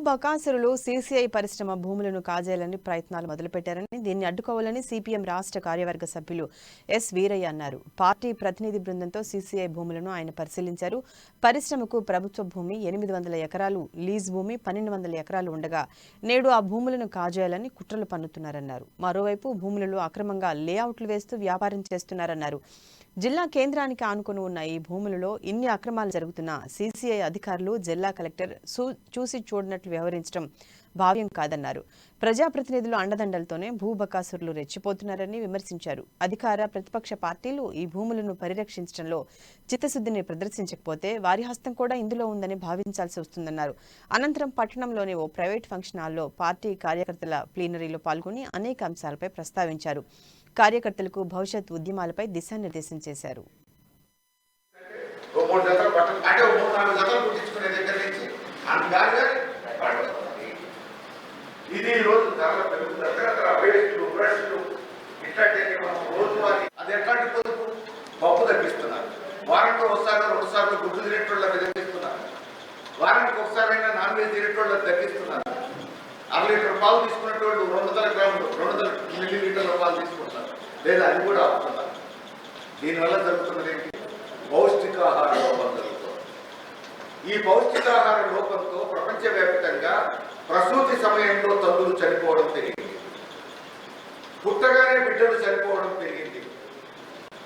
బకాసురులు CCI పరిశ్రమ భూములను కాజేయాలని ప్రయత్నాలు మొదలుపెట్టారని, దీన్ని అడ్డుకోవాలని సిపిఎం రాష్ట్ర కార్యవర్గ సభ్యులు ఎస్ వీరయ్య అన్నారు. పార్టీ ప్రతినిధి బృందంతో సీసీఐ భూములను ఆయన పరిశీలించారు. పరిశ్రమకు ప్రభుత్వ భూమి 800 ఎకరాలు, లీజ్ భూమి 1200 ఎకరాలు ఉండగా నేడు ఆ భూములను కాజేయాలని కుట్రలు పన్నుతున్నారన్నారు. మరోవైపు భూములలో అక్రమంగా లేఅవుట్లు వేస్తూ వ్యాపారం చేస్తున్నారన్నారు. జిల్లా కేంద్రానికి ఆనుకుని ఉన్న ఈ భూములలో ఇన్ని అక్రమాలు జరుగుతున్నా సీసీఐ అధికారులు, జిల్లా కలెక్టర్ చూసి చూడనట్లు వ్యవహరించడం భావ్యం కాదన్నారు. ప్రజాప్రతినిధులు అండదండలతోనే బకాసురులు రెచ్చిపోతున్నారని విమర్శించారు. అధికార ప్రతిపక్ష పార్టీలు ఈ భూములను పరిరక్షించడంలో చిత్తశుద్ధిని ప్రదర్శించకపోతే వారి హస్తం కూడా ఇందులో ఉందని భావించాల్సి వస్తుందన్నారు. అనంతరం పట్టణంలోని ఓ ప్రైవేట్ ఫంక్షన్ హాల్లో పార్టీ కార్యకర్తల ప్లీనరీలో పాల్గొని అనేక అంశాలపై ప్రస్తావించారు. కార్యకర్తలకు భవిష్యత్ ఉద్యమాలపై దిశానిర్దేశం చేశారు. పప్పు తగ్గిస్తున్నారు. వారానికి ఒకసారి 2 సార్లు గుడ్డు తినేటోళ్ళ విధిస్తున్నారు. వారానికి ఒకసారైనా నాన్ వెజ్ తినేటోళ్ళ తగ్గిస్తున్నారు. 1 లీటర్ పాలు తీసుకునేటోళ్ళు 200 గ్రాములు 200 మిల్లీలీటర్ల పాలు తీసుకుంటున్నారు, లేదా అది కూడా ఆపుతున్నారు. దీనివల్ల జరుగుతున్నది ఏంటి? పౌష్టికాహార లోపం జరుగుతుంది. ఈ పౌష్టికాహార లోపంతో ప్రపంచవ్యాప్తంగా ప్రసూతి సమయంలో తల్లులు చనిపోవడం పెరిగింది, పుట్టగానే బిడ్డలు చనిపోవడం పెరిగింది.